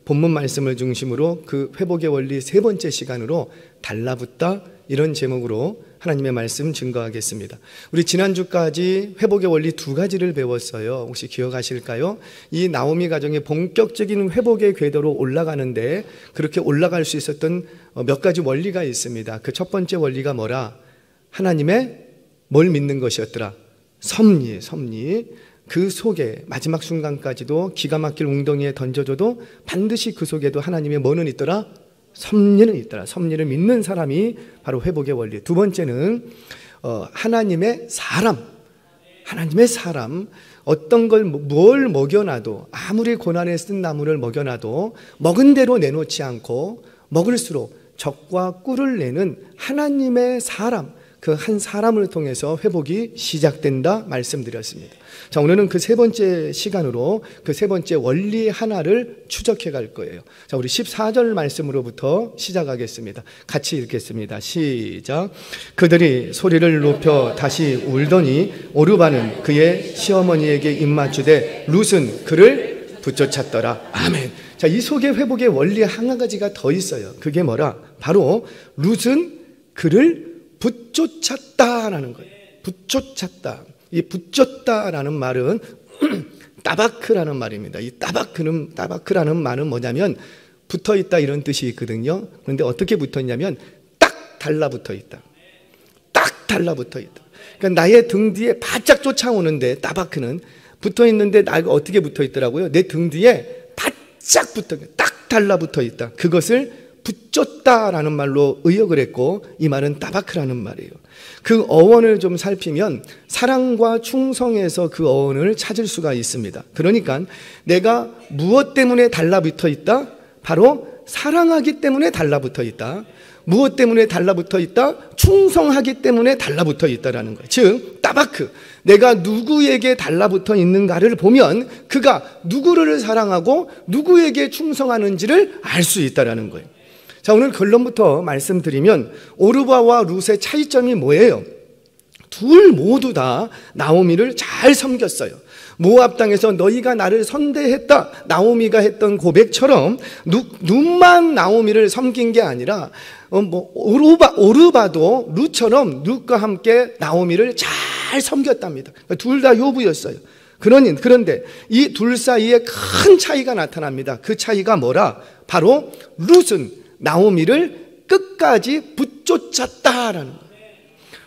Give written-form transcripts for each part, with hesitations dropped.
본문 말씀을 중심으로 그 회복의 원리 세 번째 시간으로 달라붙다, 이런 제목으로 하나님의 말씀 증거하겠습니다. 우리 지난주까지 회복의 원리 두 가지를 배웠어요. 혹시 기억하실까요? 이 나오미 가정의 본격적인 회복의 궤도로 올라가는데 그렇게 올라갈 수 있었던 몇 가지 원리가 있습니다. 그 첫 번째 원리가 뭐라? 하나님의 뭘 믿는 것이었더라? 섭리. 그 속에 마지막 순간까지도 기가 막힐 웅덩이에 던져줘도 반드시 그 속에도 하나님의 뭐는 있더라? 섭리는 있더라. 섭리를 믿는 사람이 바로 회복의 원리. 두 번째는 하나님의 사람. 어떤 걸 뭘 먹여놔도, 아무리 고난에 쓴 나무를 먹여놔도 먹은 대로 내놓지 않고 먹을수록 적과 꿀을 내는 하나님의 사람, 그 한 사람을 통해서 회복이 시작된다 말씀드렸습니다. 자, 오늘은 그 세 번째 시간으로 그 세 번째 원리 하나를 추적해 갈 거예요. 자, 우리 14절 말씀으로부터 시작하겠습니다. 같이 읽겠습니다. 시작. 그들이 소리를 높여 다시 울더니 오르바는 그의 시어머니에게 입맞추되 룻은 그를 붙쫓았더라. 아멘. 자, 이 속에 회복의 원리 한 가지가 더 있어요. 그게 뭐라? 바로 룻은 그를 붙쫓았다라는 거예요. 붙쫓았다. 이 붙였다라는 말은 따바크라는 말입니다. 이 따바크라는 말은 뭐냐면 붙어 있다, 이런 뜻이 있거든요. 그런데 어떻게 붙었냐면 딱 달라붙어 있다. 그러니까 나의 등 뒤에 바짝 쫓아오는데, 따바크는 붙어 있는데 나가 어떻게 붙어 있더라고요? 내 등 뒤에 바짝 딱 달라붙어 있다. 그것을 붙였다라는 말로 의역을 했고, 이 말은 따바크라는 말이에요. 그 어원을 좀 살피면 사랑과 충성에서 그 어원을 찾을 수가 있습니다. 그러니까 내가 무엇 때문에 달라붙어 있다? 바로 사랑하기 때문에 달라붙어 있다. 무엇 때문에 달라붙어 있다? 충성하기 때문에 달라붙어 있다라는 거예요. 즉 따바크, 내가 누구에게 달라붙어 있는가를 보면 그가 누구를 사랑하고 누구에게 충성하는지를 알 수 있다라는 거예요. 자, 오늘 결론부터 말씀드리면 오르바와 룻의 차이점이 뭐예요? 둘 모두 다 나오미를 잘 섬겼어요. 모압 땅에서 너희가 나를 선대했다, 나오미가 했던 고백처럼 룻만 나오미를 섬긴 게 아니라 오르바도 룻처럼 룻과 함께 나오미를 잘 섬겼답니다. 둘 다 요부였어요. 그런데 이 둘 사이에 큰 차이가 나타납니다. 그 차이가 뭐라? 바로 룻은 나오미를 끝까지 붙쫓았다라는 거예요.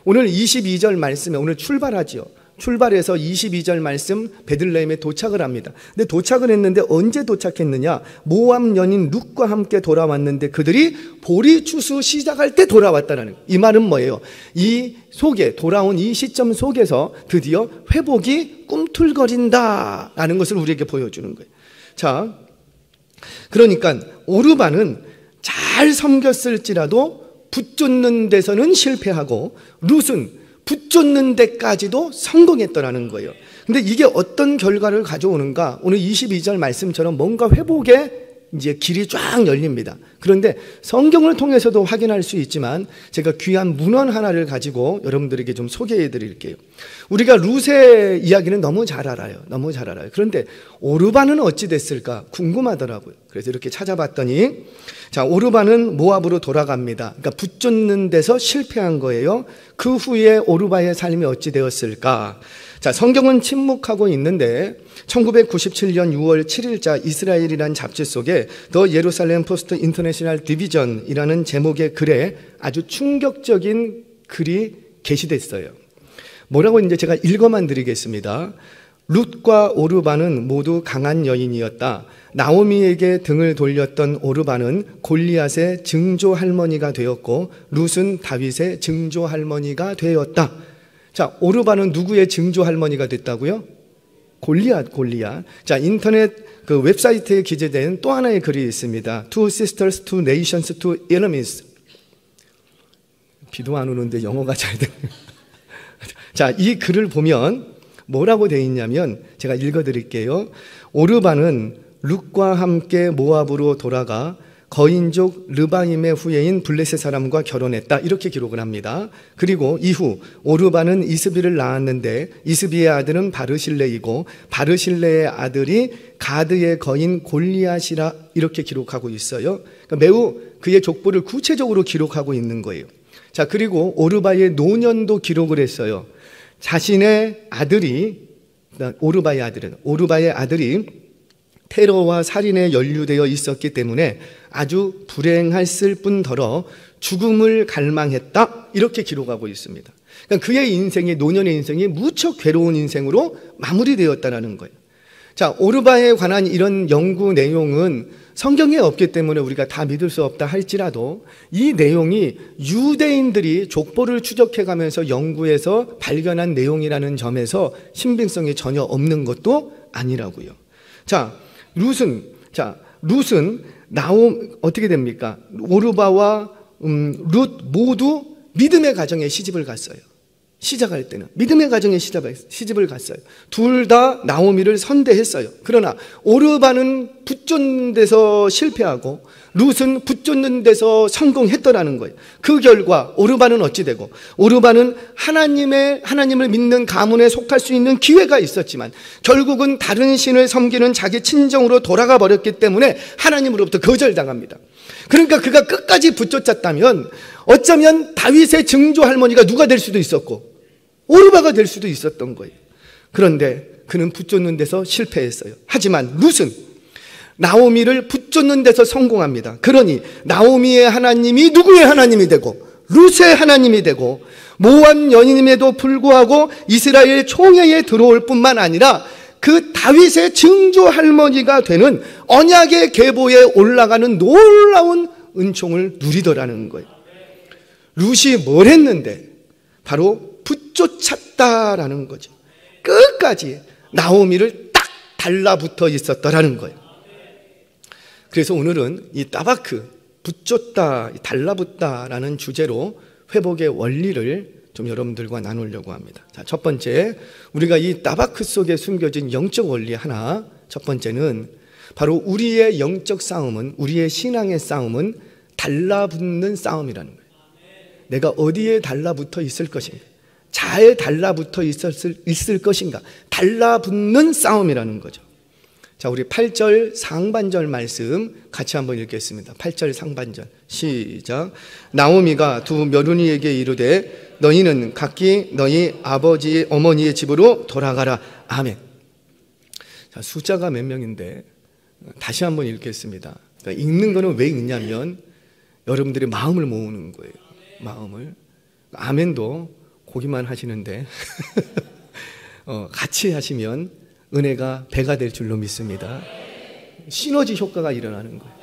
오늘 22절 말씀에 오늘 출발하지요. 출발해서 22절 말씀 베들레헴에 도착을 합니다. 근데 도착을 했는데 언제 도착했느냐? 모압 여인 룻과 함께 돌아왔는데 그들이 보리 추수 시작할 때 돌아왔다는 거예요. 이 말은 뭐예요? 이 속에 돌아온 이 시점 속에서 드디어 회복이 꿈틀거린다라는 것을 우리에게 보여주는 거예요. 자, 그러니까 오르바는 잘 섬겼을지라도 붙쫓는 데서는 실패하고 룻은 붙쫓는 데까지도 성공했더라는 거예요. 근데 이게 어떤 결과를 가져오는가? 오늘 22절 말씀처럼 뭔가 회복의 이제 길이 쫙 열립니다. 그런데 성경을 통해서도 확인할 수 있지만 제가 귀한 문헌 하나를 가지고 여러분들에게 좀 소개해 드릴게요. 우리가 룻의 이야기는 너무 잘 알아요. 그런데 오르바는 어찌 됐을까 궁금하더라고요. 그래서 이렇게 찾아봤더니, 자, 오르바는 모압으로 돌아갑니다. 그러니까 붙쫓는 데서 실패한 거예요. 그 후에 오르바의 삶이 어찌 되었을까? 자, 성경은 침묵하고 있는데 1997년 6월 7일자 이스라엘이라는 잡지 속에 더 예루살렘 포스트 인터내셔널 디비전이라는 제목의 글에 아주 충격적인 글이 게시됐어요. 뭐라고 이제 제가 읽어만 드리겠습니다. 룻과 오르바는 모두 강한 여인이었다. 나오미에게 등을 돌렸던 오르바는 골리앗의 증조 할머니가 되었고 룻은 다윗의 증조 할머니가 되었다. 자, 오르바는 누구의 증조 할머니가 됐다고요? 골리앗. 자, 인터넷 그 웹사이트에 기재된 또 하나의 글이 있습니다. Two sisters, two nations, two enemies. 비도 안 오는데 영어가 잘 되네요. 자, 이 글을 보면 뭐라고 되어 있냐면 제가 읽어드릴게요. 오르바는 룻과 함께 모압으로 돌아가 거인족 르바임의 후예인 블레셋 사람과 결혼했다, 이렇게 기록을 합니다. 그리고 이후 오르바는 이스비를 낳았는데 이스비의 아들은 바르실레이고 바르실레의 아들이 가드의 거인 골리앗이라, 이렇게 기록하고 있어요. 그러니까 매우 그의 족보를 구체적으로 기록하고 있는 거예요. 자, 그리고 오르바의 노년도 기록을 했어요. 자신의 아들이, 오르바의 아들이 테러와 살인에 연루되어 있었기 때문에 아주 불행했을 뿐더러 죽음을 갈망했다, 이렇게 기록하고 있습니다. 그러니까 그의 인생이, 노년의 인생이 무척 괴로운 인생으로 마무리되었다는 거예요. 자, 오르바에 관한 이런 연구 내용은 성경에 없기 때문에 우리가 다 믿을 수 없다 할지라도 이 내용이 유대인들이 족보를 추적해가면서 연구해서 발견한 내용이라는 점에서 신빙성이 전혀 없는 것도 아니라고요. 자, 룻은 어떻게 됩니까? 오르바와 룻 모두 믿음의 가정에 시집을 갔어요. 시작할 때는 믿음의 가정에 시집을 갔어요. 둘 다 나오미를 선대했어요. 그러나 오르바는 붙잡는 데서 실패하고 룻은 붙잡는 데서 성공했더라는 거예요. 그 결과 오르바는 어찌 되고, 오르바는 하나님을 믿는 가문에 속할 수 있는 기회가 있었지만 결국은 다른 신을 섬기는 자기 친정으로 돌아가 버렸기 때문에 하나님으로부터 거절당합니다. 그러니까 그가 끝까지 붙잡았다면 어쩌면 다윗의 증조 할머니가 누가 될 수도 있었고 오르바가 될 수도 있었던 거예요. 그런데 그는 붙잡는 데서 실패했어요. 하지만 룻은 나오미를 붙잡는 데서 성공합니다. 그러니 나오미의 하나님이 누구의 하나님이 되고 룻의 하나님이 되고 모압 여인임에도 불구하고 이스라엘 총회에 들어올 뿐만 아니라 그 다윗의 증조 할머니가 되는 언약의 계보에 올라가는 놀라운 은총을 누리더라는 거예요. 룻이 뭘 했는데? 바로 붙쫓았다라는 거죠. 끝까지 나오미를 딱 달라붙어 있었다라는 거예요. 그래서 오늘은 이 따바크, 붙쫓다, 달라붙다라는 주제로 회복의 원리를 좀 여러분들과 나누려고 합니다. 자, 첫 번째, 우리가 이 따바크 속에 숨겨진 영적 원리 하나, 첫 번째는 바로 우리의 영적 싸움은, 우리의 신앙의 싸움은 달라붙는 싸움이라는 거예요. 내가 어디에 달라붙어 있을 것인가, 잘 달라붙어 있을 것인가, 달라붙는 싸움이라는 거죠. 자, 우리 8절 상반절 말씀 같이 한번 읽겠습니다. 8절 상반절 시작. 나오미가 두 며느리에게 이르되 너희는 각기 너희 아버지 어머니의 집으로 돌아가라. 아멘. 자, 숫자가 몇 명인데 다시 한번 읽겠습니다. 그러니까 읽는 거는 왜 읽냐면 여러분들의 마음을 모으는 거예요. 마음을. 아멘도 고기만 하시는데 같이 하시면 은혜가 배가 될 줄로 믿습니다. 시너지 효과가 일어나는 거예요.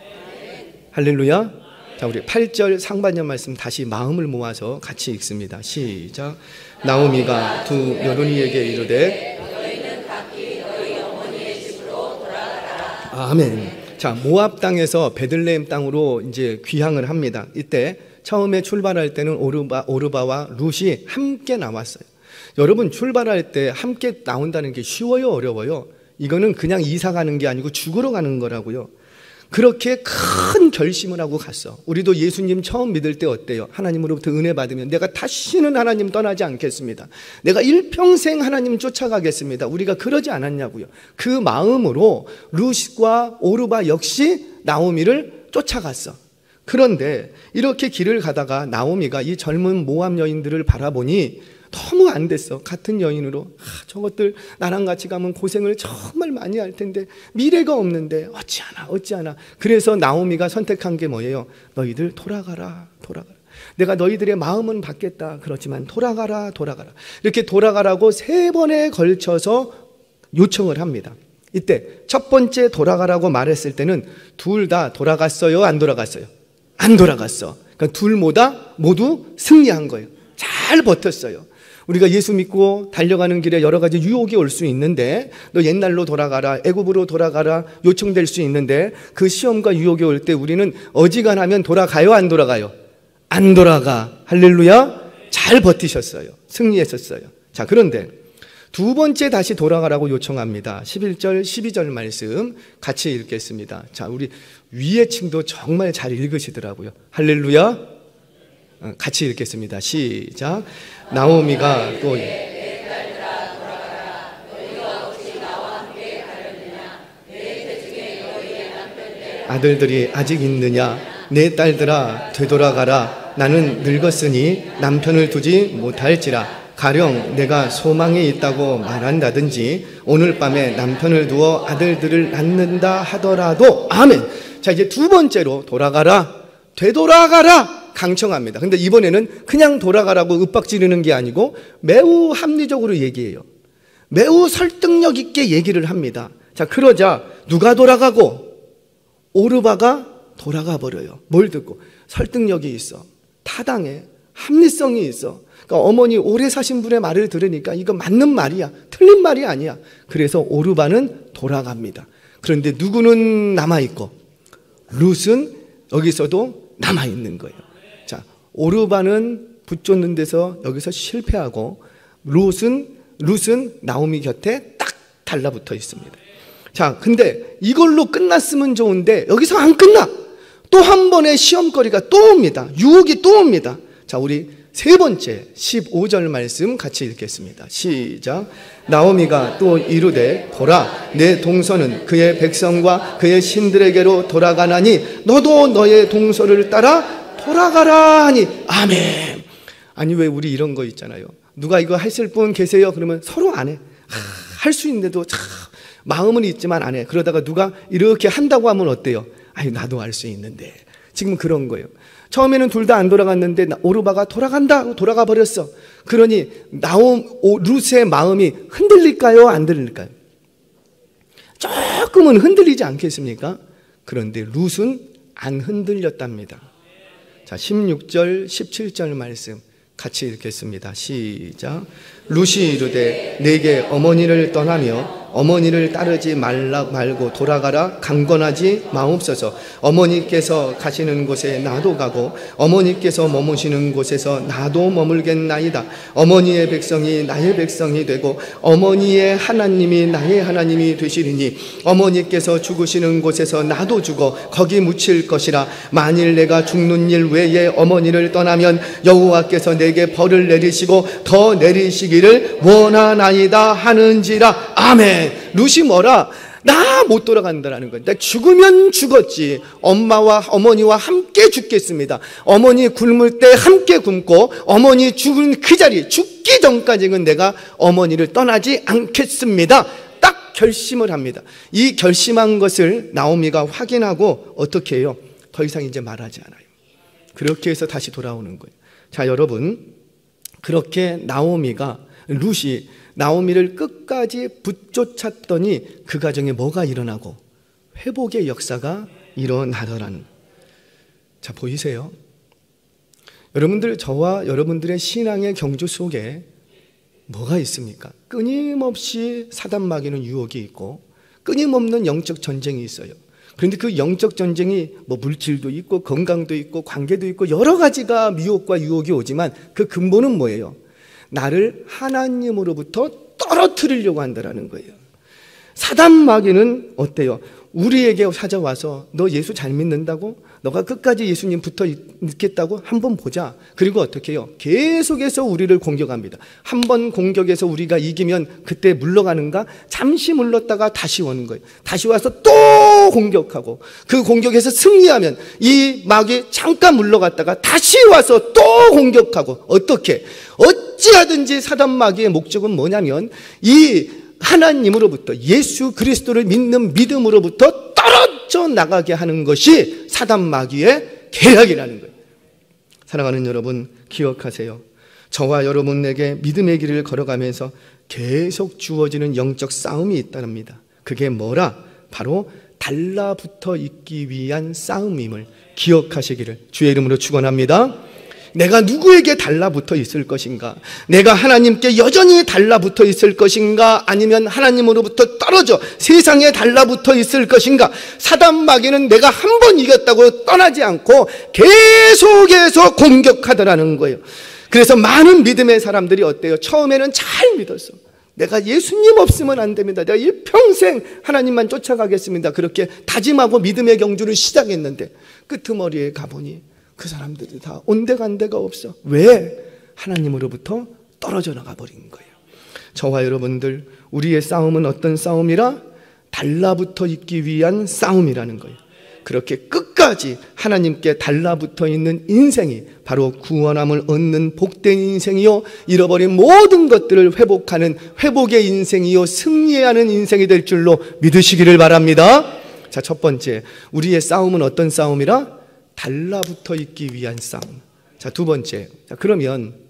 할렐루야. 자, 우리 8절 상반절 말씀 다시 마음을 모아서 같이 읽습니다. 시작. 나오미가 두 며느리에게 이르되 너희는 각기 너희 어머니의 집으로 돌아가라. 아멘. 자, 모압 땅에서 베들레헴 땅으로 이제 귀향을 합니다. 이때 처음에 출발할 때는 오르바와 룻이 함께 나왔어요. 여러분, 출발할 때 함께 나온다는 게 쉬워요, 어려워요? 이거는 그냥 이사 가는 게 아니고 죽으러 가는 거라고요. 그렇게 큰 결심을 하고 갔어. 우리도 예수님 처음 믿을 때 어때요? 하나님으로부터 은혜 받으면 내가 다시는 하나님 떠나지 않겠습니다. 내가 일평생 하나님 쫓아가겠습니다. 우리가 그러지 않았냐고요. 그 마음으로 룻과 오르바 역시 나오미를 쫓아갔어. 그런데 이렇게 길을 가다가 나오미가 이 젊은 모압 여인들을 바라보니 너무 안 됐어. 같은 여인으로 저것들 나랑 같이 가면 고생을 정말 많이 할 텐데 미래가 없는데 어찌하나. 그래서 나오미가 선택한 게 뭐예요? 너희들 돌아가라. 내가 너희들의 마음은 받겠다. 그렇지만 돌아가라. 이렇게 돌아가라고 3번에 걸쳐서 요청을 합니다. 이때 첫 번째 돌아가라고 말했을 때는 둘 다 돌아갔어요? 안 돌아갔어요? 안 돌아갔어. 그러니까 둘 모두 승리한 거예요. 잘 버텼어요. 우리가 예수 믿고 달려가는 길에 여러 가지 유혹이 올 수 있는데 너 옛날로 돌아가라, 애굽으로 돌아가라 요청될 수 있는데 그 시험과 유혹이 올 때 우리는 어지간하면 돌아가요? 안 돌아가요? 안 돌아가. 할렐루야. 잘 버티셨어요. 승리했었어요. 자, 그런데 두 번째 다시 돌아가라고 요청합니다. 11절, 12절 말씀 같이 읽겠습니다. 자, 우리 위의 층도 정말 잘 읽으시더라고요. 할렐루야. 같이 읽겠습니다. 시작. 나오미가 또 아들들이 아직 있느냐? 내 딸들아 되돌아가라. 나는 늙었으니 남편을 두지 못할지라. 가령 내가 소망이 있다고 말한다든지 오늘 밤에 남편을 두어 아들들을 낳는다 하더라도 아멘. 자, 이제 두 번째로 돌아가라, 되돌아가라 강청합니다. 근데 이번에는 그냥 돌아가라고 윽박 지르는 게 아니고 매우 합리적으로 얘기해요. 매우 설득력 있게 얘기를 합니다. 자, 그러자 누가 돌아가고 오르바가 돌아가 버려요. 뭘 듣고? 설득력이 있어, 타당해, 합리성이 있어. 그러니까 어머니 오래 사신 분의 말을 들으니까 이거 맞는 말이야, 틀린 말이 아니야. 그래서 오르바는 돌아갑니다. 그런데 누구는 남아있고 룻은 여기서도 남아있는 거예요. 자, 오르바는 붙잡는 데서 여기서 실패하고 룻은 나오미 곁에 딱 달라붙어 있습니다. 자, 근데 이걸로 끝났으면 좋은데 여기서 안 끝나. 또 한 번의 시험거리가 또 옵니다. 유혹이 또 옵니다. 자, 우리 세 번째 15절 말씀 같이 읽겠습니다. 시작. 나오미가 또 이르되 보라, 내 동서는 그의 백성과 그의 신들에게로 돌아가나니 너도 너의 동서를 따라 돌아가라 하니 아멘. 아니, 왜 우리 이런 거 있잖아요. 누가 이거 하실 분 계세요? 그러면 서로 안 해. 할 수 있는데도 참 마음은 있지만 안 해. 그러다가 누가 이렇게 한다고 하면 어때요? 아니, 나도 할 수 있는데. 지금 그런 거예요. 처음에는 둘 다 안 돌아갔는데 오르바가 돌아간다, 돌아가 버렸어. 그러니 룻의 마음이 흔들릴까요? 안 흔들릴까요? 조금은 흔들리지 않겠습니까? 그런데 룻은 안 흔들렸답니다. 자, 16절, 17절 말씀 같이 읽겠습니다. 시작. 룻이 이르되 내게 어머니를 떠나며 어머니를 따르지 말고 돌아가라. 강권하지 마옵소서. 어머니께서 가시는 곳에 나도 가고 어머니께서 머무시는 곳에서 나도 머물겠나이다. 어머니의 백성이 나의 백성이 되고 어머니의 하나님이 나의 하나님이 되시리니 어머니께서 죽으시는 곳에서 나도 죽어 거기 묻힐 것이라. 만일 내가 죽는 일 외에 어머니를 떠나면 여호와께서 내게 벌을 내리시고 더 내리시기를 원하나이다 하는지라. 아멘. 룻이 뭐라? 나 못 돌아간다라는 거예요. 나 죽으면 죽었지. 어머니와 함께 죽겠습니다. 어머니 굶을 때 함께 굶고 어머니 죽은 그 자리, 죽기 전까지는 내가 어머니를 떠나지 않겠습니다. 딱 결심을 합니다. 이 결심한 것을 나오미가 확인하고 어떻게 해요? 더 이상 이제 말하지 않아요. 그렇게 해서 다시 돌아오는 거예요. 자, 여러분, 그렇게 룻이 나오미를 끝까지 붙쫓았더니 그 가정에 뭐가 일어나고 회복의 역사가 일어나더라는. 자, 보이세요? 여러분들, 저와 여러분들의 신앙의 경주 속에 뭐가 있습니까? 끊임없이 사단 마귀는 유혹이 있고 끊임없는 영적 전쟁이 있어요. 그런데 그 영적 전쟁이 뭐 물질도 있고 건강도 있고 관계도 있고 여러 가지가 미혹과 유혹이 오지만 그 근본은 뭐예요? 나를 하나님으로부터 떨어뜨리려고 한다는 거예요. 사단 마귀는 어때요? 우리에게 찾아와서 너 예수 잘 믿는다고? 너가 끝까지 예수님 붙어 있겠다고? 한번 보자. 그리고 어떻게 해요? 계속해서 우리를 공격합니다. 한번 공격해서 우리가 이기면 그때 물러가는가? 잠시 물렀다가 다시 오는 거예요. 다시 와서 또 공격하고 그 공격에서 승리하면 이 마귀 잠깐 물러갔다가 다시 와서 또 공격하고. 어떻게? 어찌하든지 사단 마귀의 목적은 뭐냐면 이 하나님으로부터 예수 그리스도를 믿는 믿음으로부터 떨어져 나가게 하는 것이 사단 마귀의 계략이라는 거예요. 사랑하는 여러분, 기억하세요. 저와 여러분에게 믿음의 길을 걸어가면서 계속 주어지는 영적 싸움이 있답니다. 그게 뭐라? 바로 달라붙어 있기 위한 싸움임을 기억하시기를 주의 이름으로 축원합니다. 내가 누구에게 달라붙어 있을 것인가? 내가 하나님께 여전히 달라붙어 있을 것인가? 아니면 하나님으로부터 떨어져 세상에 달라붙어 있을 것인가? 사단 마귀는 내가 한 번 이겼다고 떠나지 않고 계속해서 공격하더라는 거예요. 그래서 많은 믿음의 사람들이 어때요? 처음에는 잘 믿었어. 내가 예수님 없으면 안 됩니다. 내가 일평생 하나님만 쫓아가겠습니다. 그렇게 다짐하고 믿음의 경주를 시작했는데 끄트머리에 가보니 그 사람들이 다 온데간데가 없어. 왜? 하나님으로부터 떨어져 나가 버린 거예요. 저와 여러분들, 우리의 싸움은 어떤 싸움이라? 달라붙어 있기 위한 싸움이라는 거예요. 그렇게 끝까지 하나님께 달라붙어 있는 인생이 바로 구원함을 얻는 복된 인생이요, 잃어버린 모든 것들을 회복하는 회복의 인생이요, 승리하는 인생이 될 줄로 믿으시기를 바랍니다. 자, 첫 번째, 우리의 싸움은 어떤 싸움이라? 달라붙어 있기 위한 싸움. 자, 두 번째, 자, 그러면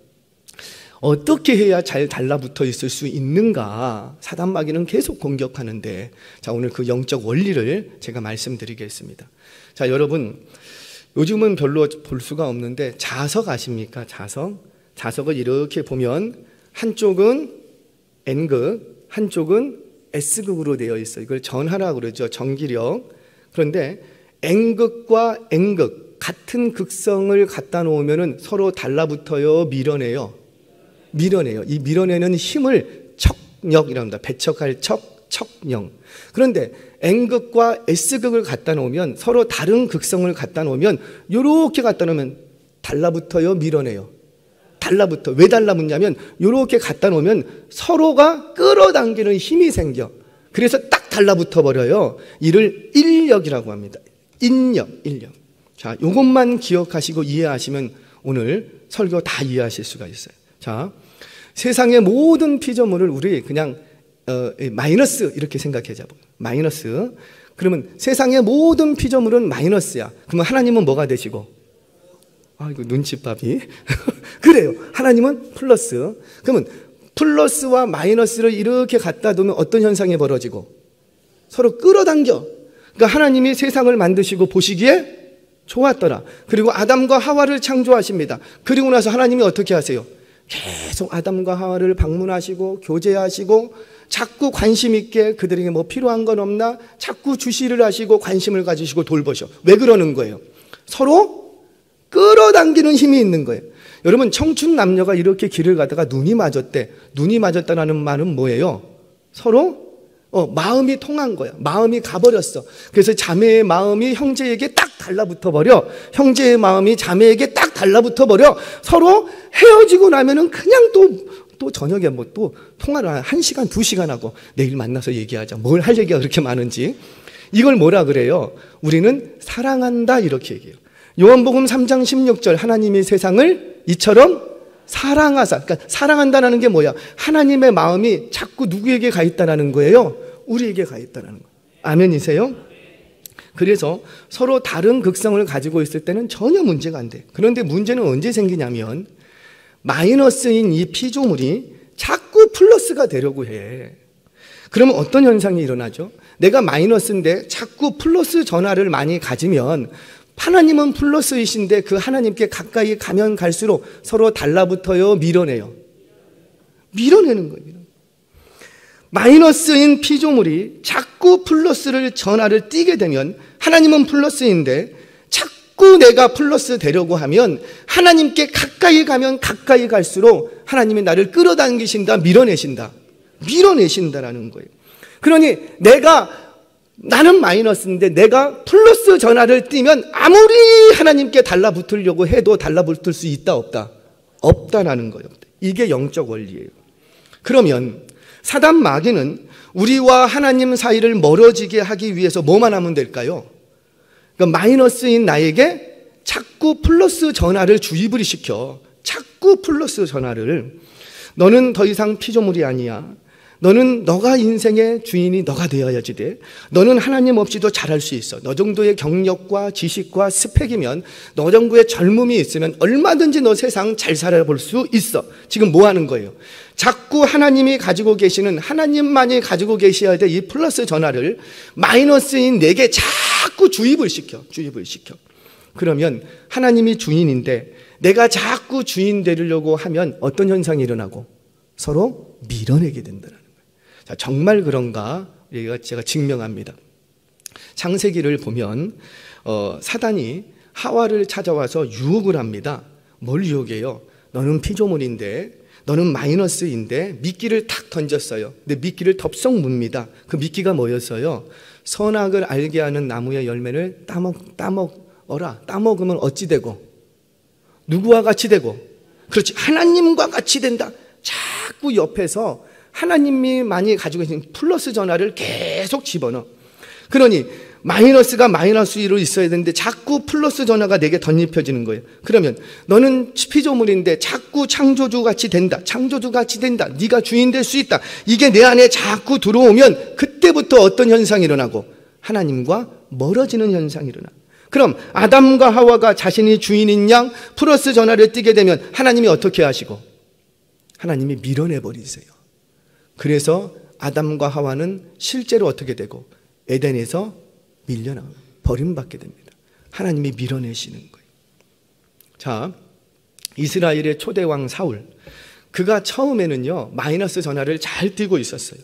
어떻게 해야 잘 달라붙어 있을 수 있는가? 사단마귀는 계속 공격하는데, 자, 오늘 그 영적 원리를 제가 말씀드리겠습니다. 자, 여러분, 요즘은 별로 볼 수가 없는데 자석 아십니까? 자석? 자석을 이렇게 보면 한쪽은 N극, 한쪽은 S극으로 되어 있어요. 이걸 전하라고 그러죠. 전기력. 그런데 N극과 N극 같은 극성을 갖다 놓으면 서로 달라붙어요, 밀어내요? 밀어내요. 이 밀어내는 힘을 척력이라고 합니다. 배척할 척, 척령. 그런데 N극과 S극을 갖다 놓으면, 서로 다른 극성을 갖다 놓으면, 요렇게 갖다 놓으면 달라붙어요, 밀어내요? 달라붙어. 왜 달라붙냐면 요렇게 갖다 놓으면 서로가 끌어당기는 힘이 생겨. 그래서 딱 달라붙어 버려요. 이를 인력이라고 합니다. 인력. 자, 요것만 기억하시고 이해하시면 오늘 설교 다 이해하실 수가 있어요. 자, 세상의 모든 피조물을 우리 그냥 마이너스 이렇게 생각해 잡아요. 마이너스. 그러면 세상의 모든 피조물은 마이너스야. 그러면 하나님은 뭐가 되시고? 이거 눈칫밥이. 그래요. 하나님은 플러스. 그러면 플러스와 마이너스를 이렇게 갖다 두면 어떤 현상이 벌어지고? 서로 끌어당겨. 그러니까 하나님이 세상을 만드시고 보시기에 좋았더라. 그리고 아담과 하와를 창조하십니다. 그리고 나서 하나님이 어떻게 하세요? 계속 아담과 하와를 방문하시고 교제하시고 자꾸 관심 있게 그들에게 뭐 필요한 건 없나 자꾸 주시를 하시고 관심을 가지시고 돌보셔. 왜 그러는 거예요? 서로 끌어당기는 힘이 있는 거예요. 여러분, 청춘 남녀가 이렇게 길을 가다가 눈이 맞았대. 눈이 맞았다는 말은 뭐예요? 서로 마음이 통한 거야. 마음이 가버렸어. 그래서 자매의 마음이 형제에게 딱 달라붙어 버려. 형제의 마음이 자매에게 딱 달라붙어 버려. 서로 헤어지고 나면은 그냥 또 저녁에 뭐 또 통화를 1시간, 2시간 하고 내일 만나서 얘기하자. 뭘 할 얘기가 그렇게 많은지. 이걸 뭐라 그래요? 우리는 사랑한다 이렇게 얘기해요. 요한복음 3장 16절 하나님이 세상을 이처럼 사랑하사. 그러니까 사랑한다는 게 뭐야? 하나님의 마음이 자꾸 누구에게 가 있다는 거예요? 우리에게 가 있다는 거예요. 아멘이세요? 그래서 서로 다른 극성을 가지고 있을 때는 전혀 문제가 안 돼. 그런데 문제는 언제 생기냐면 마이너스인 이 피조물이 자꾸 플러스가 되려고 해. 그러면 어떤 현상이 일어나죠? 내가 마이너스인데 자꾸 플러스 전화를 많이 가지면 하나님은 플러스이신데 그 하나님께 가까이 가면 갈수록 서로 달라붙어요, 밀어내요? 밀어내는 거예요. 마이너스인 피조물이 자꾸 플러스를 전하를 띄게 되면 하나님은 플러스인데 자꾸 내가 플러스 되려고 하면 하나님께 가까이 가면 가까이 갈수록 하나님이 나를 끌어당기신다, 밀어내신다라는 거예요. 그러니 나는 마이너스인데 내가 플러스 전하를 띄면 아무리 하나님께 달라붙으려고 해도 달라붙을 수 있다, 없다? 없다라는 거예요. 이게 영적 원리예요. 그러면 사단 마귀는 우리와 하나님 사이를 멀어지게 하기 위해서 뭐만 하면 될까요? 그러니까 마이너스인 나에게 자꾸 플러스 전하를 주입을 시켜. 자꾸 플러스 전하를. 너는 더 이상 피조물이 아니야. 너가 인생의 주인이 너가 되어야지 돼. 너는 하나님 없이도 잘할 수 있어. 너 정도의 경력과 지식과 스펙이면, 너 정도의 젊음이 있으면 얼마든지 너 세상 잘 살아볼 수 있어. 지금 뭐 하는 거예요? 자꾸 하나님이 가지고 계시는, 하나님만이 가지고 계셔야 될 이 플러스 전화를 마이너스인 내게 자꾸 주입을 시켜. 그러면 하나님이 주인인데 내가 자꾸 주인 되려고 하면 어떤 현상이 일어나고? 서로 밀어내게 된다는 거예요. 자, 정말 그런가? 제가 증명합니다. 창세기를 보면 사단이 하와를 찾아와서 유혹을 합니다. 뭘 유혹해요? 너는 피조물인데 너는 마이너스인데 미끼를 탁 던졌어요. 근데 미끼를 덥석 뭅니다. 그 미끼가 뭐였어요? 선악을 알게 하는 나무의 열매를 따먹어라. 따먹으면 어찌 되고? 누구와 같이 되고? 그렇지, 하나님과 같이 된다. 자꾸 옆에서 하나님이 많이 가지고 계신 플러스 전화를 계속 집어넣어. 그러니 마이너스가 마이너스로 있어야 되는데 자꾸 플러스 전화가 내게 덧입혀지는 거예요. 그러면 너는 피조물인데 자꾸 창조주같이 된다. 창조주같이 된다. 네가 주인 될 수 있다. 이게 내 안에 자꾸 들어오면 그때부터 어떤 현상이 일어나고? 하나님과 멀어지는 현상이 일어나. 그럼 아담과 하와가 자신이 주인인 양 플러스 전화를 띄게 되면 하나님이 어떻게 하시고? 하나님이 밀어내버리세요. 그래서 아담과 하와는 실제로 어떻게 되고? 에덴에서 밀려나가고 버림받게 됩니다. 하나님이 밀어내시는 거예요. 자, 이스라엘의 초대왕 사울, 그가 처음에는요 마이너스 전화를 잘 띄고 있었어요.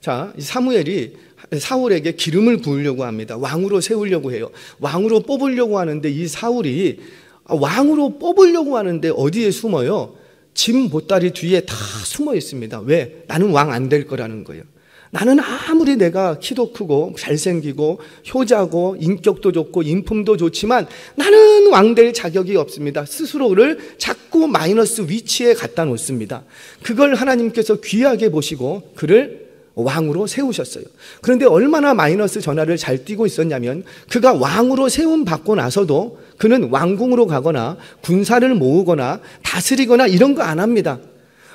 자, 사무엘이 사울에게 기름을 부으려고 합니다. 왕으로 세우려고 해요. 왕으로 뽑으려고 하는데 이 사울이 왕으로 뽑으려고 하는데 어디에 숨어요? 집 보따리 뒤에 다 숨어 있습니다. 왜? 나는 왕 안 될 거라는 거예요. 나는 아무리 내가 키도 크고 잘생기고 효자고 인격도 좋고 인품도 좋지만 나는 왕 될 자격이 없습니다. 스스로를 자꾸 마이너스 위치에 갖다 놓습니다. 그걸 하나님께서 귀하게 보시고 그를 왕으로 세우셨어요. 그런데 얼마나 마이너스 전화를 잘 띄고 있었냐면 그가 왕으로 세움 받고 나서도 그는 왕궁으로 가거나 군사를 모으거나 다스리거나 이런 거 안 합니다.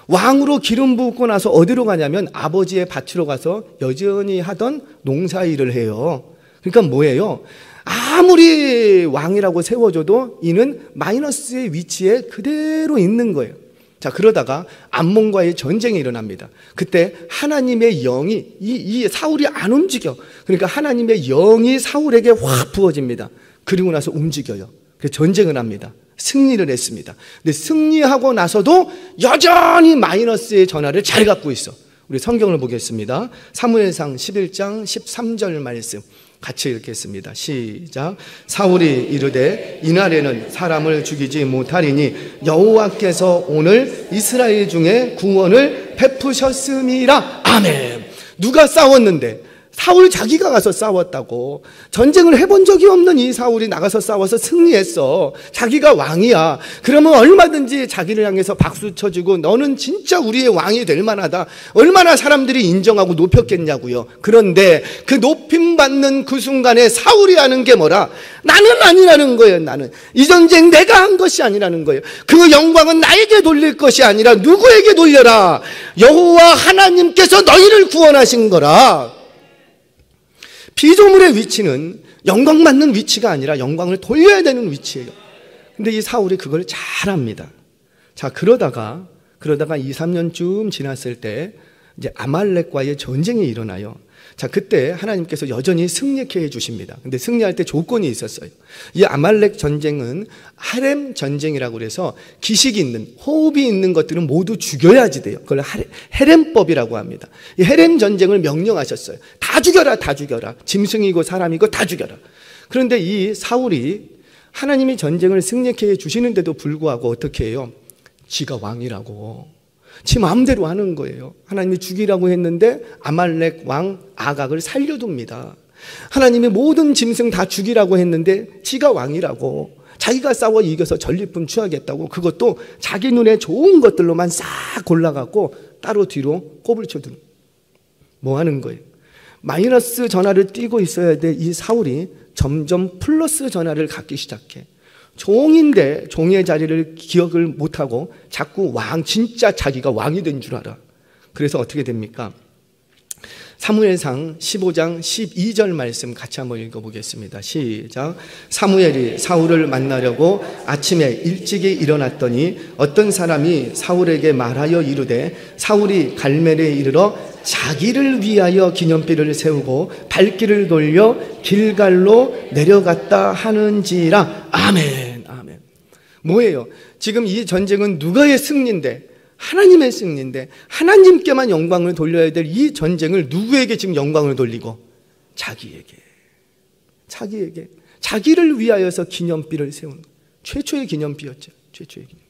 왕으로 기름 붓고 나서 어디로 가냐면 아버지의 밭으로 가서 여전히 하던 농사일을 해요. 그러니까 뭐예요? 아무리 왕이라고 세워줘도 이는 마이너스의 위치에 그대로 있는 거예요. 자, 그러다가 암몬과의 전쟁이 일어납니다. 그때 하나님의 영이 이 사울이 안 움직여. 그러니까 하나님의 영이 사울에게 확 부어집니다. 그리고 나서 움직여요. 그래서 전쟁을 합니다. 승리를 했습니다. 근데 승리하고 나서도 여전히 마이너스의 전화를 잘 갖고 있어. 우리 성경을 보겠습니다. 사무엘상 11장 13절 말씀 같이 읽겠습니다. 시작. 사울이 이르되 이날에는 사람을 죽이지 못하리니 여호와께서 오늘 이스라엘 중에 구원을 베푸셨음이라. 아멘. 누가 싸웠는데? 사울 자기가 가서 싸웠다고. 전쟁을 해본 적이 없는 이 사울이 나가서 싸워서 승리했어. 자기가 왕이야. 그러면 얼마든지 자기를 향해서 박수 쳐주고 너는 진짜 우리의 왕이 될 만하다. 얼마나 사람들이 인정하고 높였겠냐고요. 그런데 그 높임받는 그 순간에 사울이 하는 게 뭐라? 나는 아니라는 거예요. 나는 이 전쟁 내가 한 것이 아니라는 거예요. 그 영광은 나에게 돌릴 것이 아니라 누구에게 돌려라? 여호와 하나님께서 너희를 구원하신 거라. 피조물의 위치는 영광받는 위치가 아니라 영광을 돌려야 되는 위치예요. 근데 이 사울이 그걸 잘합니다. 자, 그러다가 2, 3년쯤 지났을 때 이제 아말렉과의 전쟁이 일어나요. 자, 그때 하나님께서 여전히 승리케 해주십니다. 근데 승리할 때 조건이 있었어요. 이 아말렉 전쟁은 하렘 전쟁이라고 그래서 기식이 있는, 호흡이 있는 것들은 모두 죽여야지 돼요. 그걸 헤렘법이라고 합니다. 이 헤렘 전쟁을 명령하셨어요. 다 죽여라, 다 죽여라. 짐승이고 사람이고 다 죽여라. 그런데 이 사울이 하나님이 전쟁을 승리케 해주시는데도 불구하고 어떻게 해요? 지가 왕이라고. 지 마음대로 하는 거예요. 하나님이 죽이라고 했는데 아말렉 왕 아각을 살려둡니다. 하나님이 모든 짐승 다 죽이라고 했는데 지가 왕이라고. 자기가 싸워 이겨서 전리품 취하겠다고 그것도 자기 눈에 좋은 것들로만 싹 골라갖고 따로 뒤로 꼽을 쳐두는. 뭐 하는 거예요? 마이너스 전화를 띄고 있어야 돼. 이 사울이 점점 플러스 전화를 갖기 시작해. 종인데 종의 자리를 기억을 못하고 자꾸 왕, 진짜 자기가 왕이 된 줄 알아. 그래서 어떻게 됩니까? 사무엘상 15장 12절 말씀 같이 한번 읽어보겠습니다. 시작. 사무엘이 사울을 만나려고 아침에 일찍이 일어났더니 어떤 사람이 사울에게 말하여 이르되 사울이 갈멜에 이르러 자기를 위하여 기념비를 세우고 발길을 돌려 길갈로 내려갔다 하는지라. 아멘. 아멘. 뭐예요? 지금 이 전쟁은 누가의 승리인데? 하나님의 승리인데 하나님께만 영광을 돌려야 될 이 전쟁을 누구에게 지금 영광을 돌리고? 자기에게. 자기를 위하여서 기념비를 세우는 최초의 기념비였죠. 최초의 기념비.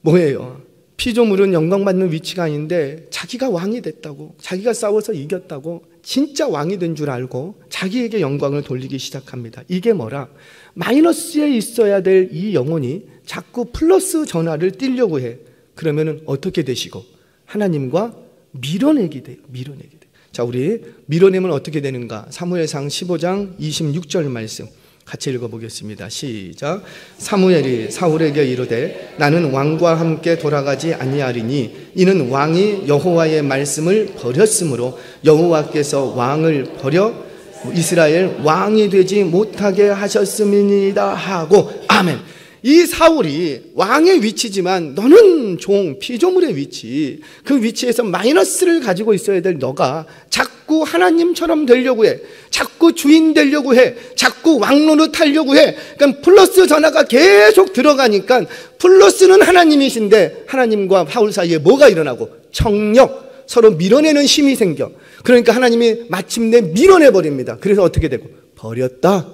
뭐예요? 피조물은 영광받는 위치가 아닌데 자기가 왕이 됐다고, 자기가 싸워서 이겼다고, 진짜 왕이 된 줄 알고 자기에게 영광을 돌리기 시작합니다. 이게 뭐라? 마이너스에 있어야 될 이 영혼이 자꾸 플러스 전화를 띄려고 해. 그러면은 어떻게 되시고? 하나님과 밀어내게 돼요. 밀어내게 돼요. 자, 우리 밀어내면 어떻게 되는가? 사무엘상 15장 26절 말씀 같이 읽어보겠습니다. 시작. 사무엘이 사울에게 이르되 나는 왕과 함께 돌아가지 아니하리니 이는 왕이 여호와의 말씀을 버렸으므로 여호와께서 왕을 버려 이스라엘 왕이 되지 못하게 하셨음이니이다 하고 아멘. 이 사울이 왕의 위치지만 너는 종, 피조물의 위치, 그 위치에서 마이너스를 가지고 있어야 될 너가 자꾸 하나님처럼 되려고 해. 자꾸 주인 되려고 해. 자꾸 왕노릇 하려고 해. 그러니까 플러스 전화가 계속 들어가니까 플러스는 하나님이신데 하나님과 사울 사이에 뭐가 일어나고? 청력, 서로 밀어내는 힘이 생겨. 그러니까 하나님이 마침내 밀어내버립니다. 그래서 어떻게 되고? 버렸다.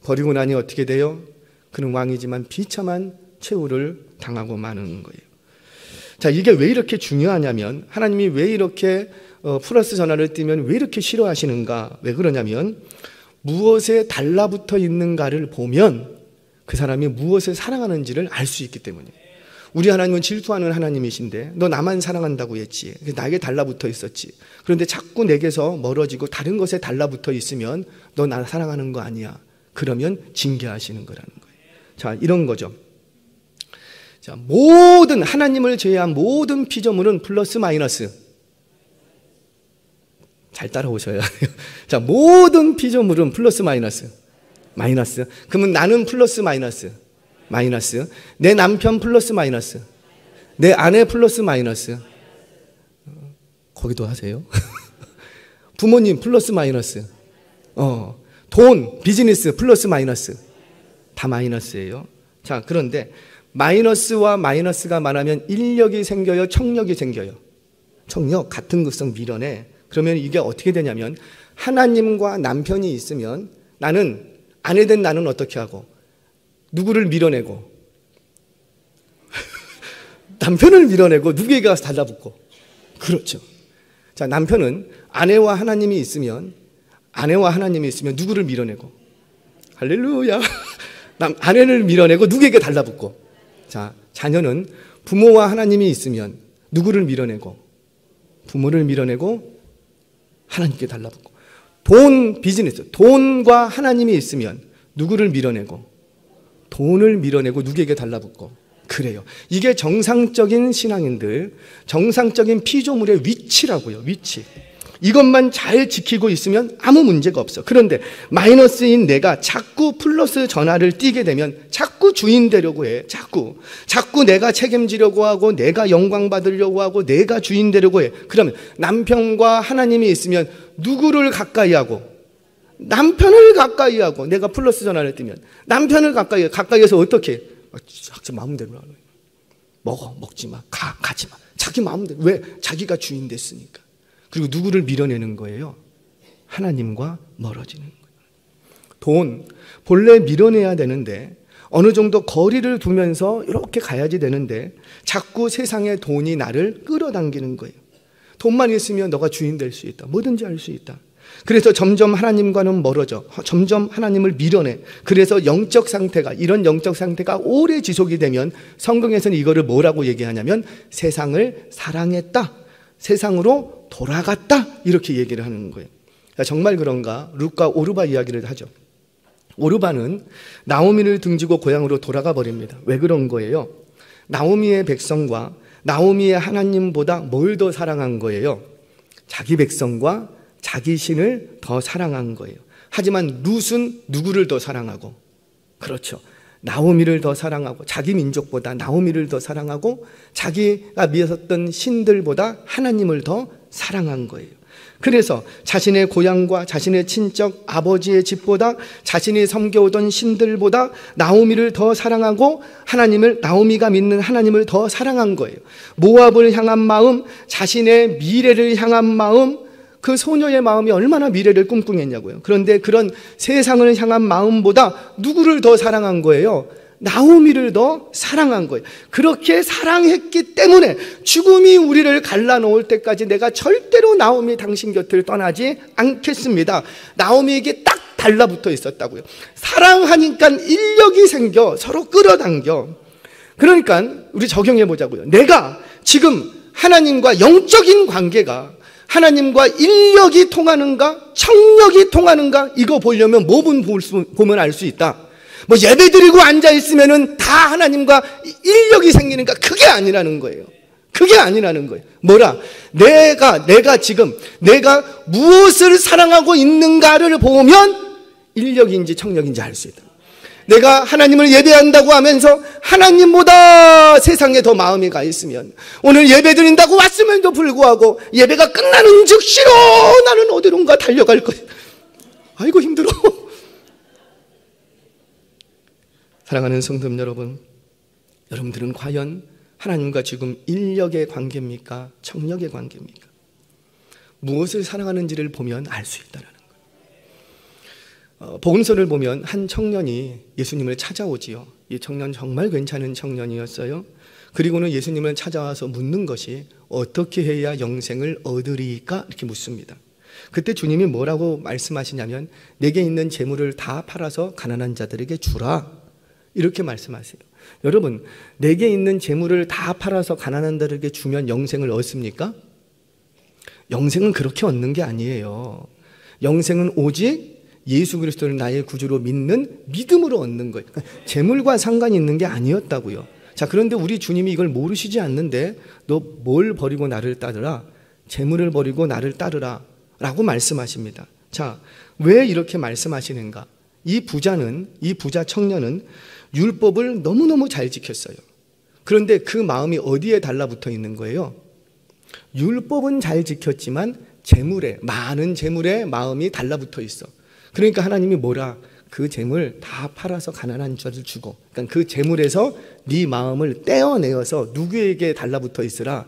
버리고 나니 어떻게 돼요? 그는 왕이지만 비참한 최후를 당하고 마는 거예요. 자, 이게 왜 이렇게 중요하냐면 하나님이 왜 이렇게 플러스 전화를 띄면 왜 이렇게 싫어하시는가? 왜 그러냐면 무엇에 달라붙어 있는가를 보면 그 사람이 무엇을 사랑하는지를 알 수 있기 때문이에요. 우리 하나님은 질투하는 하나님이신데 너 나만 사랑한다고 했지. 나에게 달라붙어 있었지. 그런데 자꾸 내게서 멀어지고 다른 것에 달라붙어 있으면 너 나 사랑하는 거 아니야. 그러면 징계하시는 거라는 거예요. 자, 이런 거죠. 자, 모든 하나님을 제외한 모든 피조물은 플러스 마이너스. 잘 따라오셔야 돼요. 자, 모든 피조물은 플러스 마이너스. 마이너스. 그러면 나는 플러스 마이너스. 마이너스. 내 남편 플러스 마이너스. 내 아내 플러스 마이너스. 거기도 하세요. 부모님 플러스 마이너스. 돈, 비즈니스 플러스 마이너스. 다 마이너스예요. 자, 그런데 마이너스와 마이너스가 만나면 인력이 생겨요? 청력이 생겨요? 청력, 같은 극성 밀어내. 그러면 이게 어떻게 되냐면 하나님과 남편이 있으면 나는 아내 된 나는 어떻게 하고? 누구를 밀어내고? 남편을 밀어내고 누구에게 가서 달라붙고? 그렇죠. 자, 남편은 아내와 하나님이 있으면 누구를 밀어내고? 할렐루야. 아내를 밀어내고 누구에게 달라붙고. 자, 자녀는 부모와 하나님이 있으면 누구를 밀어내고? 부모를 밀어내고 하나님께 달라붙고. 돈, 비즈니스, 돈과 하나님이 있으면 누구를 밀어내고? 돈을 밀어내고 누구에게 달라붙고. 그래요. 이게 정상적인 신앙인들, 정상적인 피조물의 위치라고요. 위치. 이것만 잘 지키고 있으면 아무 문제가 없어. 그런데 마이너스인 내가 자꾸 플러스 전화를 띄게 되면 자꾸 주인 되려고 해. 자꾸 내가 책임지려고 하고 내가 영광 받으려고 하고 내가 주인 되려고 해. 그러면 남편과 하나님이 있으면 누구를 가까이 하고? 남편을 가까이 하고. 내가 플러스 전화를 띄면 남편을 가까이해서 어떻게 해? 자기 마음대로 하는 거예요. 먹지 마. 가지 마. 자기 마음대로. 왜? 자기가 주인 됐으니까. 그리고 누구를 밀어내는 거예요? 하나님과 멀어지는 거예요. 돈, 본래 밀어내야 되는데 어느 정도 거리를 두면서 이렇게 가야지 되는데 자꾸 세상의 돈이 나를 끌어당기는 거예요. 돈만 있으면 너가 주인 될 수 있다. 뭐든지 할 수 있다. 그래서 점점 하나님과는 멀어져. 점점 하나님을 밀어내. 그래서 이런 영적 상태가 오래 지속이 되면 성경에서는 이거를 뭐라고 얘기하냐면 세상을 사랑했다. 세상으로 돌아갔다. 이렇게 얘기를 하는 거예요. 정말 그런가? 룻과 오르바 이야기를 하죠. 오르바는 나오미를 등지고 고향으로 돌아가 버립니다. 왜 그런 거예요? 나오미의 백성과 나오미의 하나님보다 뭘 더 사랑한 거예요? 자기 백성과 자기 신을 더 사랑한 거예요. 하지만 룻은 누구를 더 사랑하고? 그렇죠. 나오미를 더 사랑하고 자기 민족보다 나오미를 더 사랑하고 자기가 믿었던 신들보다 하나님을 더 사랑한 거예요. 그래서 자신의 고향과 자신의 친척 아버지의 집보다 자신이 섬겨오던 신들보다 나오미를 더 사랑하고 나오미가 믿는 하나님을 더 사랑한 거예요. 모압을 향한 마음, 자신의 미래를 향한 마음, 그 소녀의 마음이 얼마나 미래를 꿈꾸겠냐고요. 그런데 그런 세상을 향한 마음보다 누구를 더 사랑한 거예요? 나오미를 더 사랑한 거예요. 그렇게 사랑했기 때문에 죽음이 우리를 갈라놓을 때까지 내가 절대로 나오미 당신 곁을 떠나지 않겠습니다. 나오미에게 딱 달라붙어 있었다고요. 사랑하니까 인력이 생겨 서로 끌어당겨. 그러니까 우리 적용해 보자고요. 내가 지금 하나님과 영적인 관계가 하나님과 인력이 통하는가 청력이 통하는가 이거 보려면 뭐 보면 알 수 있다. 뭐 예배 드리고 앉아 있으면은 다 하나님과 인력이 생기는가? 그게 아니라는 거예요. 그게 아니라는 거예요. 뭐라? 내가 지금 내가 무엇을 사랑하고 있는가를 보면 인력인지 청력인지 알 수 있다. 내가 하나님을 예배한다고 하면서 하나님보다 세상에 더 마음이 가 있으면, 오늘 예배 드린다고 왔음에도 불구하고 예배가 끝나는 즉시로 나는 어디론가 달려갈 거야. 아이고 힘들어. 사랑하는 성도 여러분, 여러분들은 과연 하나님과 지금 인력의 관계입니까? 청력의 관계입니까? 무엇을 사랑하는지를 보면 알 수 있다는 거예요. 복음서를 보면 한 청년이 예수님을 찾아오지요. 이 청년 정말 괜찮은 청년이었어요. 그리고는 예수님을 찾아와서 묻는 것이 어떻게 해야 영생을 얻으리까? 이렇게 묻습니다. 그때 주님이 뭐라고 말씀하시냐면 내게 있는 재물을 다 팔아서 가난한 자들에게 주라. 이렇게 말씀하세요. 여러분, 내게 있는 재물을 다 팔아서 가난한 자들에게 주면 영생을 얻습니까? 영생은 그렇게 얻는 게 아니에요. 영생은 오직 예수 그리스도를 나의 구주로 믿는 믿음으로 얻는 거예요. 재물과 상관이 있는 게 아니었다고요. 자, 그런데 우리 주님이 이걸 모르시지 않는데 너 뭘 버리고 나를 따르라? 재물을 버리고 나를 따르라 라고 말씀하십니다. 자, 왜 이렇게 말씀하시는가? 이 부자 청년은 율법을 너무너무 잘 지켰어요. 그런데 그 마음이 어디에 달라붙어 있는 거예요? 율법은 잘 지켰지만 많은 재물에 마음이 달라붙어 있어. 그러니까 하나님이 뭐라? 그 재물 다 팔아서 가난한 자들 주고, 그러니까 그 재물에서 네 마음을 떼어내어서 누구에게 달라붙어 있으라?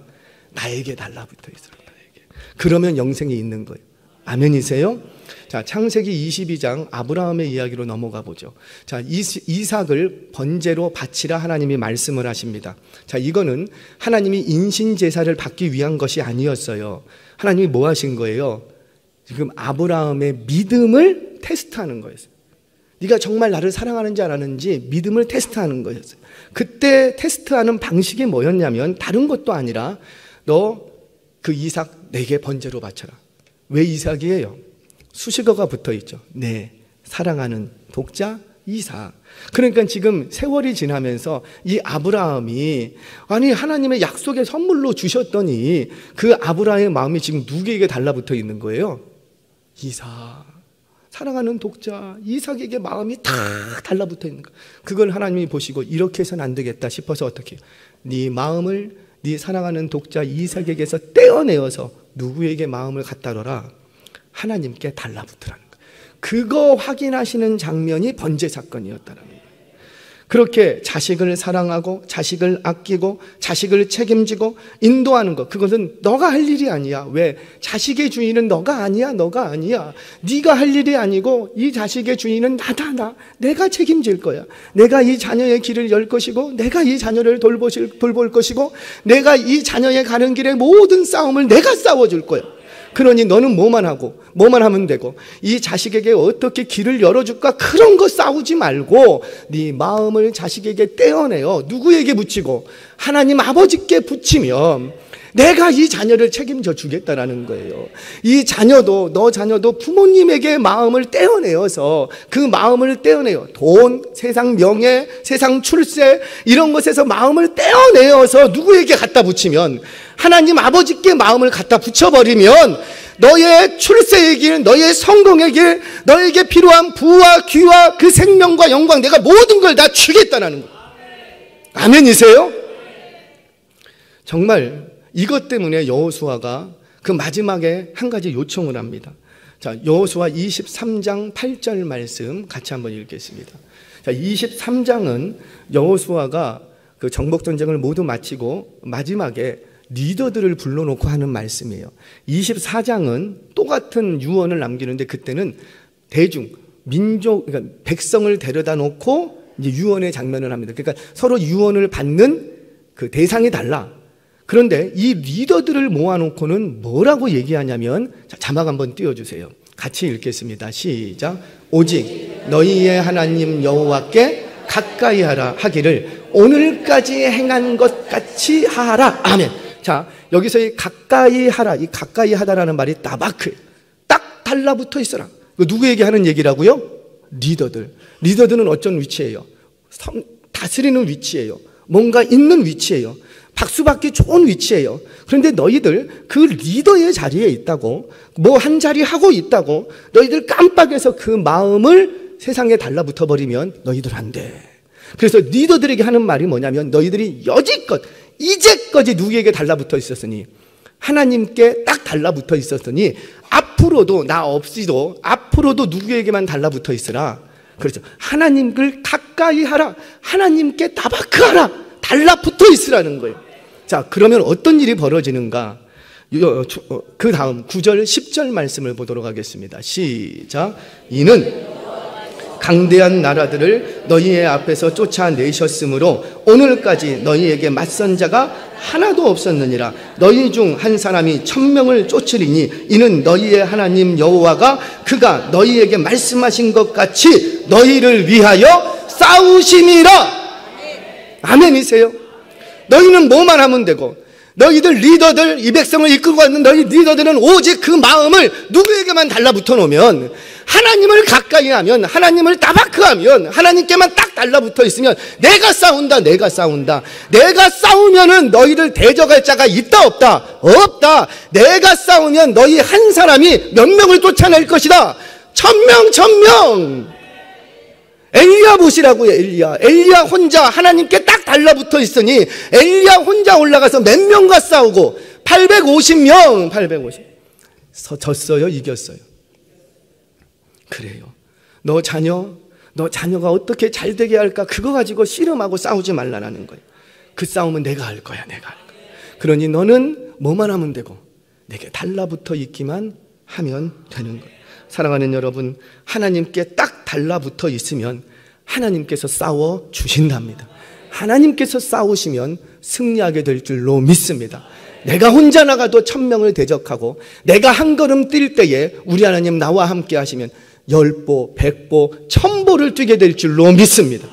나에게 달라붙어 있으라. 나에게. 그러면 영생이 있는 거예요. 아멘이세요? 자, 창세기 22장 아브라함의 이야기로 넘어가 보죠. 자, 이삭을 번제로 바치라 하나님이 말씀을 하십니다. 자, 이거는 하나님이 인신 제사를 받기 위한 것이 아니었어요. 하나님이 뭐 하신 거예요? 지금 아브라함의 믿음을 테스트하는 거였어요. 네가 정말 나를 사랑하는지 안 하는지 믿음을 테스트하는 거였어요. 그때 테스트하는 방식이 뭐였냐면 다른 것도 아니라 너 그 이삭 내게 번제로 바쳐라. 왜 이삭이에요? 수식어가 붙어 있죠. 네, 사랑하는 독자 이삭. 그러니까 지금 세월이 지나면서 이 아브라함이 아니 하나님의 약속의 선물로 주셨더니 그 아브라함의 마음이 지금 누구에게 달라붙어 있는 거예요? 이삭. 사랑하는 독자 이삭에게 마음이 다 달라붙어 있는 거예요. 그걸 하나님이 보시고 이렇게 해서는 안 되겠다 싶어서 어떻게 해요? 네 마음을 네 사랑하는 독자 이삭에게서 떼어내어서 누구에게 마음을 갖다 놓으라? 하나님께 달라붙으라는 거예요. 그거 확인하시는 장면이 번제 사건이었다는 거예요. 그렇게 자식을 사랑하고 자식을 아끼고 자식을 책임지고 인도하는 것, 그것은 너가 할 일이 아니야. 왜? 자식의 주인은 너가 아니야. 너가 아니야. 네가 할 일이 아니고 이 자식의 주인은 나다. 내가 책임질 거야. 내가 이 자녀의 길을 열 것이고 내가 이 자녀를 돌볼 것이고 내가 이 자녀의 가는 길의 모든 싸움을 내가 싸워줄 거야. 그러니 너는 뭐만 하면 되고 이 자식에게 어떻게 길을 열어줄까? 그런 거 싸우지 말고 네 마음을 자식에게 떼어내어 누구에게 붙이고 하나님 아버지께 붙이면 내가 이 자녀를 책임져 주겠다라는 거예요. 이 자녀도 너 자녀도 부모님에게 마음을 떼어내어서 그 마음을 떼어내어 돈, 세상 명예, 세상 출세 이런 것에서 마음을 떼어내어서 누구에게 갖다 붙이면 하나님 아버지께 마음을 갖다 붙여버리면 너의 출세의 길, 너의 성공의 길, 너에게 필요한 부와 귀와 그 생명과 영광 내가 모든 걸 다 주겠다는 거예요. 아멘이세요? 정말 이것 때문에 여호수아가 그 마지막에 한 가지 요청을 합니다. 자, 여호수아 23장 8절 말씀 같이 한번 읽겠습니다. 자, 23장은 여호수아가 그 정복 전쟁을 모두 마치고 마지막에 리더들을 불러놓고 하는 말씀이에요. 24장은 똑같은 유언을 남기는데 그때는 민족, 그러니까 백성을 데려다 놓고 이제 유언의 장면을 합니다. 그러니까 서로 유언을 받는 그 대상이 달라. 그런데 이 리더들을 모아놓고는 뭐라고 얘기하냐면, 자, 자막 한번 띄워주세요. 같이 읽겠습니다. 시작. 오직 너희의 하나님 여호와께 가까이 하라 하기를 오늘까지 행한 것 같이 하라. 아멘. 자, 여기서 이 가까이 하라, 이 가까이 하다라는 말이 따바크, 딱 달라붙어 있어라. 누구에게 하는 얘기라고요? 리더들. 리더들은 어떤 위치예요? 다스리는 위치예요. 뭔가 있는 위치예요. 박수받기 좋은 위치예요. 그런데 너희들 그 리더의 자리에 있다고, 뭐 한 자리 하고 있다고 너희들 깜빡해서 그 마음을 세상에 달라붙어 버리면 너희들 안 돼. 그래서 리더들에게 하는 말이 뭐냐면, 너희들이 여지껏 이제까지 누구에게 달라붙어 있었으니, 하나님께 딱 달라붙어 있었으니 앞으로도 나 없이도 앞으로도 누구에게만 달라붙어 있으라. 그렇죠. 하나님을 가까이 하라. 하나님께 따바크하라. 달라붙어 있으라는 거예요. 자, 그러면 어떤 일이 벌어지는가? 그 다음 9절 10절 말씀을 보도록 하겠습니다. 시작. 이는 강대한 나라들을 너희의 앞에서 쫓아내셨으므로 오늘까지 너희에게 맞선 자가 하나도 없었느니라. 너희 중 한 사람이 1000명을 쫓으리니 이는 너희의 하나님 여호와가 그가 너희에게 말씀하신 것 같이 너희를 위하여 싸우심이라. 아멘이세요? 너희는 뭐만 하면 되고, 너희들 리더들, 이 백성을 이끌고 있는 너희 리더들은 오직 그 마음을 누구에게만 달라붙어 놓으면, 하나님을 가까이 하면, 하나님을 따바크하면, 하나님께만 딱 달라붙어 있으면 내가 싸운다, 내가 싸운다. 내가 싸우면은 너희를 대적할 자가 있다 없다? 없다. 내가 싸우면 너희 한 사람이 몇 명을 쫓아낼 것이다. 1000명 1000명. 엘리야 보시라고요. 엘리야 혼자 하나님께 딱 달라붙어 있으니 엘리야 혼자 올라가서 몇 명과 싸우고 850명 850 졌어요, 이겼어요? 그래요. 너 자녀가 어떻게 잘 되게 할까, 그거 가지고 씨름하고 싸우지 말라는 거예요. 그 싸움은 내가 할 거야, 내가 할 거야. 그러니 너는 뭐만 하면 되고 내게 달라붙어 있기만 하면 되는 거예요. 사랑하는 여러분, 하나님께 딱 달라붙어 있으면 하나님께서 싸워 주신답니다. 하나님께서 싸우시면 승리하게 될 줄로 믿습니다. 내가 혼자 나가도 1000명을 대적하고, 내가 한 걸음 뛸 때에 우리 하나님 나와 함께 하시면 10보, 100보, 1000보를 뛰게 될 줄로 믿습니다.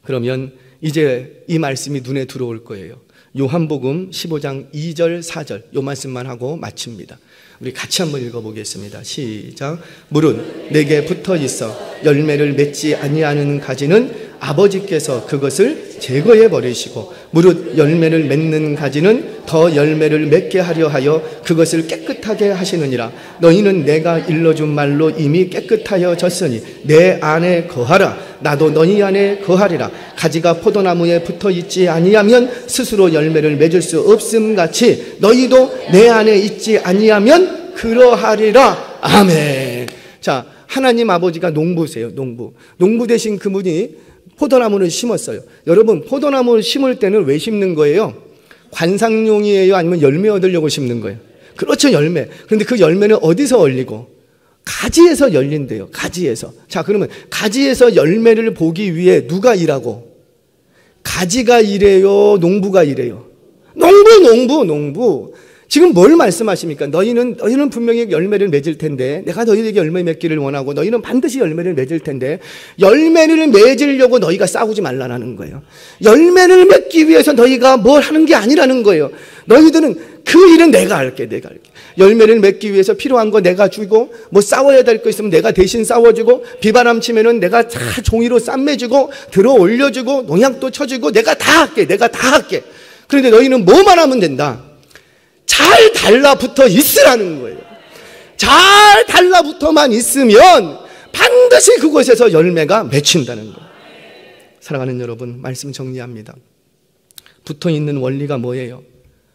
그러면 이제 이 말씀이 눈에 들어올 거예요. 요한복음 15장 2절 4절 요 말씀만 하고 마칩니다. 우리 같이 한번 읽어보겠습니다. 시작. 무릇 내게 붙어 있어 열매를 맺지 아니하는 가지는 아버지께서 그것을 제거해 버리시고, 무릇 열매를 맺는 가지는 더 열매를 맺게 하려 하여 그것을 깨끗하게 하시느니라. 너희는 내가 일러준 말로 이미 깨끗하여졌으니 내 안에 거하라. 나도 너희 안에 거하리라. 가지가 포도나무에 붙어 있지 아니하면 스스로 열매를 맺을 수 없음 같이 너희도 내 안에 있지 아니하면 그러하리라. 아멘. 자, 하나님 아버지가 농부세요. 농부 대신 그분이 포도나무를 심었어요. 여러분, 포도나무를 심을 때는 왜 심는 거예요? 관상용이에요? 아니면 열매 얻으려고 심는 거예요? 그렇죠, 열매. 그런데 그 열매는 어디서 열리고? 가지에서 열린대요. 가지에서. 자, 그러면 가지에서 열매를 보기 위해 누가 일하고? 가지가 일해요? 농부가 일해요? 농부. 지금 뭘 말씀하십니까? 너희는 분명히 열매를 맺을 텐데, 내가 너희에게 열매 맺기를 원하고 너희는 반드시 열매를 맺을 텐데, 열매를 맺으려고 너희가 싸우지 말라는 거예요. 열매를 맺기 위해서 너희가 뭘 하는 게 아니라는 거예요. 너희들은 그 일은 내가 할게. 열매를 맺기 위해서 필요한 거 내가 주고, 뭐 싸워야 될 거 있으면 내가 대신 싸워주고, 비바람 치면은 내가 다 종이로 쌈매주고, 들어 올려주고, 농약도 쳐주고, 내가 다 할게. 그런데 너희는 뭐만 하면 된다? 잘 달라붙어 있으라는 거예요. 잘 달라붙어만 있으면 반드시 그곳에서 열매가 맺힌다는 거예요. 사랑하는 여러분, 말씀 정리합니다. 붙어있는 원리가 뭐예요?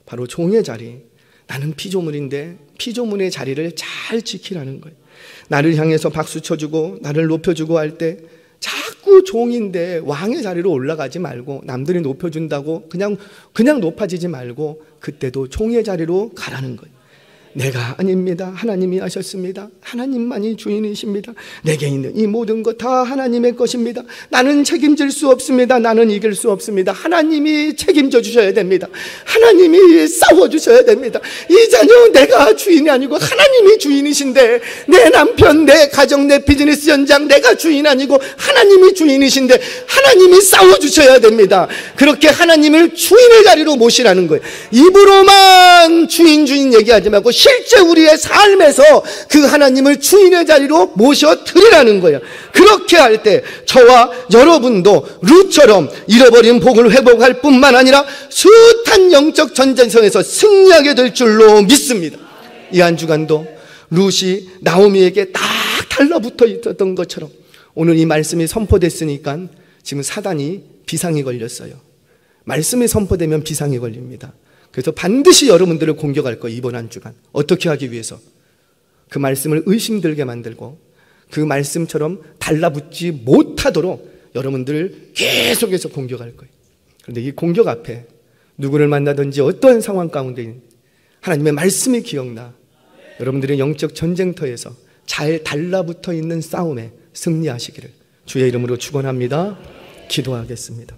바로 종의 자리. 나는 피조물인데 피조물의 자리를 잘 지키라는 거예요. 나를 향해서 박수 쳐주고 나를 높여주고 할 때 자꾸 종인데 왕의 자리로 올라가지 말고, 남들이 높여준다고 그냥 높아지지 말고 그때도 종의 자리로 가라는 거예요. 내가 아닙니다. 하나님이 하셨습니다. 하나님만이 주인이십니다. 내게 있는 이 모든 것 다 하나님의 것입니다. 나는 책임질 수 없습니다. 나는 이길 수 없습니다. 하나님이 책임져 주셔야 됩니다. 하나님이 싸워 주셔야 됩니다. 이 자녀 내가 주인이 아니고 하나님이 주인이신데, 내 남편, 내 가정, 내 비즈니스 현장 내가 주인 아니고 하나님이 주인이신데 하나님이 싸워 주셔야 됩니다. 그렇게 하나님을 주인의 자리로 모시라는 거예요. 입으로만 주인 얘기하지 말고 실제 우리의 삶에서 그 하나님을 주인의 자리로 모셔드리라는 거예요. 그렇게 할 때 저와 여러분도 룻처럼 잃어버린 복을 회복할 뿐만 아니라 숱한 영적 전쟁성에서 승리하게 될 줄로 믿습니다. 이 한 주간도 룻이 나오미에게 딱 달라붙어 있었던 것처럼 오늘 이 말씀이 선포됐으니까 지금 사단이 비상이 걸렸어요. 말씀이 선포되면 비상이 걸립니다. 그래서 반드시 여러분들을 공격할 거예요. 이번 한 주간 어떻게 하기 위해서 그 말씀을 의심들게 만들고 그 말씀처럼 달라붙지 못하도록 여러분들을 계속해서 공격할 거예요. 그런데 이 공격 앞에 누구를 만나든지 어떠한 상황 가운데 하나님의 말씀이 기억나 여러분들의 영적 전쟁터에서 잘 달라붙어 있는 싸움에 승리하시기를 주의 이름으로 축원합니다. 기도하겠습니다.